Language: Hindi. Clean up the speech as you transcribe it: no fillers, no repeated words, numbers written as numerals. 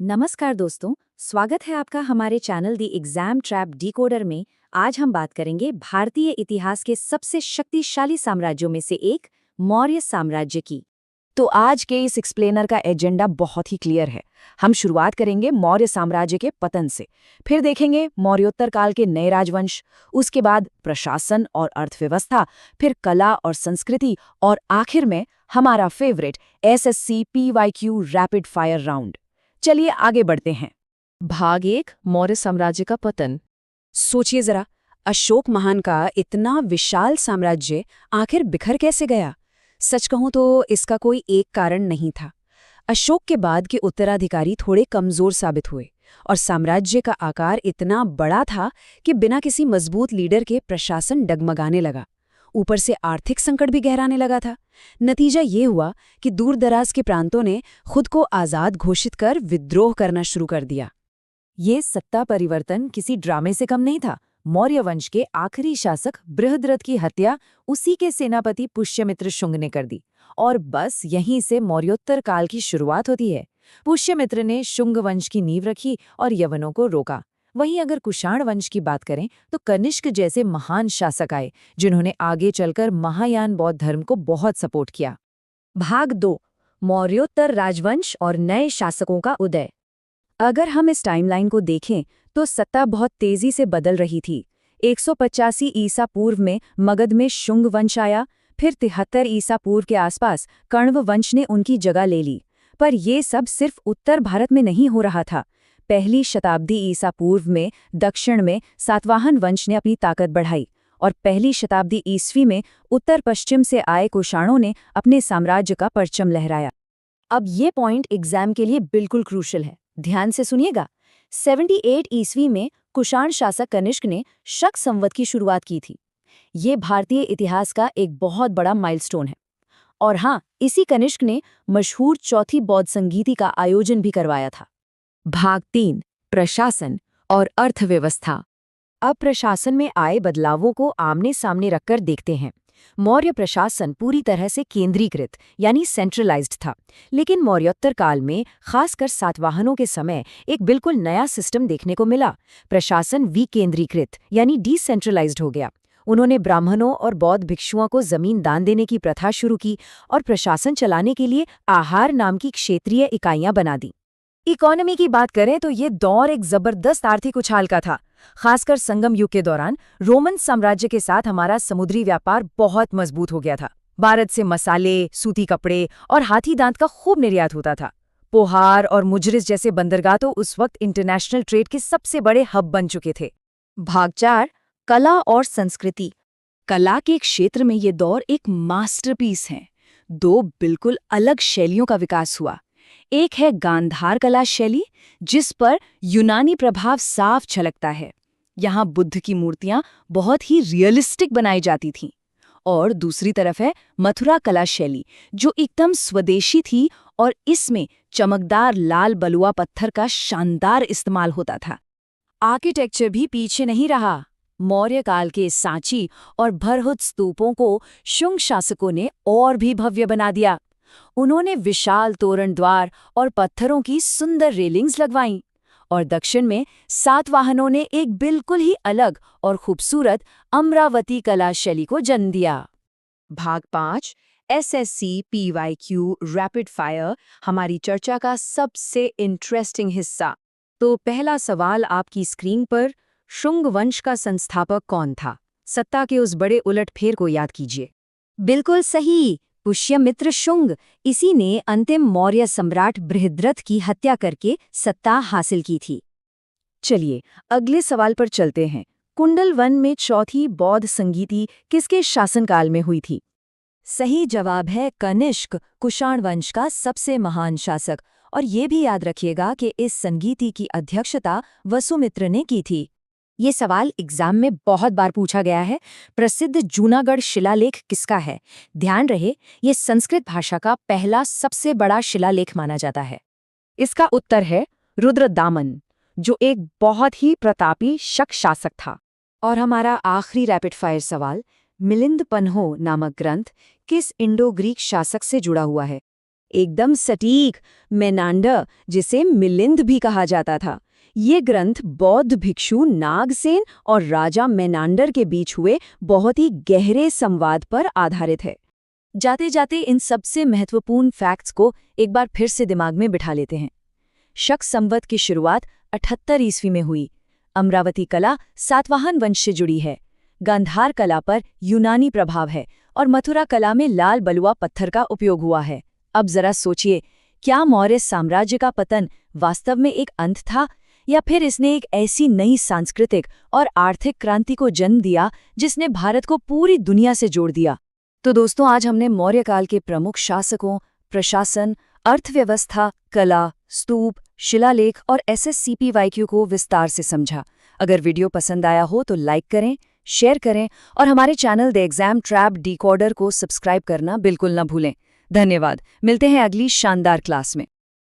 नमस्कार दोस्तों, स्वागत है आपका हमारे channel the exam trap decoder में। आज हम बात करेंगे भारतीय इतिहास के सबसे शक्तिशाली साम्राज्यों में से एक मौर्य साम्राज्य की। तो आज के इस एक्सप्लेनर का एजेंडा बहुत ही क्लियर है। हम शुरुआत करेंगे मौर्य साम्राज्य के पतन से, फिर देखेंगे मौर्योत्तर काल के नए राजवंश, उसके बाद प्रशासन और अर्थव्यवस्था, फिर कला और संस्कृति, और आखिर में हमारा favourite SSC PYQ rapid fire round. चलिए आगे बढ़ते हैं। भाग 1 मौर्य साम्राज्य का पतन। सोचिए जरा, अशोक महान का इतना विशाल साम्राज्य आखिर बिखर कैसे गया? सच कहूं तो इसका कोई एक कारण नहीं था। अशोक के बाद के उत्तराधिकारी थोड़े कमजोर साबित हुए और साम्राज्य का आकार इतना बड़ा था कि बिना किसी मजबूत लीडर के प्रशासन डगमगाने लगा। ऊपर से आर्थिक संकट भी गहराने लगा था। नतीजा ये हुआ कि दूर दराज के प्रांतों ने खुद को आज़ाद घोषित कर विद्रोह करना शुरू कर दिया। ये सत्ता परिवर्तन किसी ड्रामे से कम नहीं था। मौर्य वंश के आखिरी शासक बृहद्रथ की हत्या उसी के सेनापति पुष्यमित्र शुंग ने कर दी, और बस यहीं से मौर्योत्तर काल की शुरुआत होती है। पुष्यमित्र ने शुंग वंश की नींव रखी और यवनों को रोका। वहीं अगर कुषाण वंश की बात करें तो कनिष्क जैसे महान शासक आए, जिन्होंने आगे चलकर महायान बौद्ध धर्म को बहुत सपोर्ट किया। भाग 2, मौर्योत्तर राजवंश और नए शासकों का उदय। अगर हम इस टाइमलाइन को देखें तो सत्ता बहुत तेजी से बदल रही थी। 185 ईसा पूर्व में मगध में शुंग वंश आया, फिर 73 ईसा पूर्व के आसपास कण्व वंश ने उनकी जगह ले ली। पर ये सब सिर्फ उत्तर भारत में नहीं हो रहा था। पहली शताब्दी ईसा पूर्व में दक्षिण में सातवाहन वंश ने अपनी ताकत बढ़ाई, और पहली शताब्दी ईस्वी में उत्तर पश्चिम से आए कुषाणों ने अपने साम्राज्य का परचम लहराया। अब ये पॉइंट एग्जाम के लिए बिल्कुल क्रूशल है, ध्यान से सुनिएगा। 78 ईस्वी में कुषाण शासक कनिष्क ने शक संवत की शुरुआत की थी। ये भारतीय इतिहास का एक बहुत बड़ा माइलस्टोन है। और हाँ, इसी कनिष्क ने मशहूर चौथी बौद्ध संगीति का आयोजन भी करवाया था। भाग 3, प्रशासन और अर्थव्यवस्था। अब प्रशासन में आए बदलावों को आमने सामने रखकर देखते हैं। मौर्य प्रशासन पूरी तरह से केंद्रीकृत यानी सेंट्रलाइज्ड था, लेकिन मौर्योत्तर काल में खासकर सातवाहनों के समय एक बिल्कुल नया सिस्टम देखने को मिला। प्रशासन विकेंद्रीकृत यानी डिसेंट्रलाइज्ड हो गया। उन्होंने ब्राह्मणों और बौद्ध भिक्षुओं को जमीन दान देने की प्रथा शुरू की और प्रशासन चलाने के लिए आहार नाम की क्षेत्रीय इकाइयां बना दी। इकोनॉमी की बात करें तो ये दौर एक जबरदस्त आर्थिक उछाल का था। खासकर संगम युग के दौरान रोमन साम्राज्य के साथ हमारा समुद्री व्यापार बहुत मजबूत हो गया था। भारत से मसाले, सूती कपड़े और हाथी दांत का खूब निर्यात होता था। पोहार और मुजरिस जैसे बंदरगाह तो उस वक्त इंटरनेशनल ट्रेड के सबसे बड़े हब बन चुके थे। भाग 4, कला और संस्कृति। कला के क्षेत्र में ये दौर एक मास्टरपीस है। दो बिल्कुल अलग शैलियों का विकास हुआ। एक है गांधार कला शैली, जिस पर यूनानी प्रभाव साफ झलकता है। यहाँ बुद्ध की मूर्तियां बहुत ही रियलिस्टिक बनाई जाती थीं। और दूसरी तरफ है मथुरा कला शैली, जो एकदम स्वदेशी थी और इसमें चमकदार लाल बलुआ पत्थर का शानदार इस्तेमाल होता था। आर्किटेक्चर भी पीछे नहीं रहा। मौर्य काल के सांची और भरहुत स्तूपों को शुंग शासकों ने और भी भव्य बना दिया। उन्होंने विशाल तोरण द्वार और पत्थरों की सुंदर रेलिंग्स लगवाईं, और दक्षिण में सातवाहनों ने एक बिल्कुल ही अलग और खूबसूरत अमरावती कला शैली को जन्म दिया। भाग 5, एसएससी पीवाईक्यू रैपिड फायर, हमारी चर्चा का सबसे इंटरेस्टिंग हिस्सा। तो पहला सवाल आपकी स्क्रीन पर, शुंग वंश का संस्थापक कौन था? सत्ता के उस बड़े उलटफेर को याद कीजिए। बिल्कुल सही, पुष्यमित्र शुंग। इसी ने अंतिम मौर्य सम्राट बृहद्रथ की हत्या करके सत्ता हासिल की थी। चलिए अगले सवाल पर चलते हैं। कुंडल वन में चौथी बौद्ध संगीति किसके शासनकाल में हुई थी? सही जवाब है कनिष्क, कुषाण वंश का सबसे महान शासक। और ये भी याद रखिएगा कि इस संगीति की अध्यक्षता वसुमित्र ने की थी। ये सवाल एग्जाम में बहुत बार पूछा गया है। प्रसिद्ध जूनागढ़ शिलालेख किसका है? ध्यान रहे, ये संस्कृत भाषा का पहला सबसे बड़ा शिलालेख माना जाता है। इसका उत्तर है रुद्रदामन, जो एक बहुत ही प्रतापी शक शासक था। और हमारा आखिरी रैपिड फायर सवाल, मिलिंद पन्हो नामक ग्रंथ किस इंडो ग्रीक शासक से जुड़ा हुआ है? एकदम सटीक। मेनांडर, जिसे मिलिंद भी कहा जाता था। ये ग्रंथ बौद्ध भिक्षु नागसेन और राजा मेनांडर के बीच हुए बहुत ही गहरे संवाद पर आधारित है। जाते जाते इन सबसे महत्वपूर्ण फैक्ट्स को एक बार फिर से दिमाग में बिठा लेते हैं। शक संवत की शुरुआत 78 ईस्वी में हुई। अमरावती कला सातवाहन वंश से जुड़ी है। गांधार कला पर यूनानी प्रभाव है और मथुरा कला में लाल बलुआ पत्थर का उपयोग हुआ है। अब जरा सोचिए, क्या मौर्य साम्राज्य का पतन वास्तव में एक अंत था, या फिर इसने एक ऐसी नई सांस्कृतिक और आर्थिक क्रांति को जन्म दिया जिसने भारत को पूरी दुनिया से जोड़ दिया? तो दोस्तों, आज हमने मौर्य काल के प्रमुख शासकों, प्रशासन, अर्थव्यवस्था, कला, स्तूप, शिलालेख और SSCPYQ को विस्तार से समझा। अगर वीडियो पसंद आया हो तो लाइक करें, शेयर करें और हमारे channel the exam trap decoder को सब्सक्राइब करना बिल्कुल न भूलें। धन्यवाद। मिलते हैं अगली शानदार क्लास में।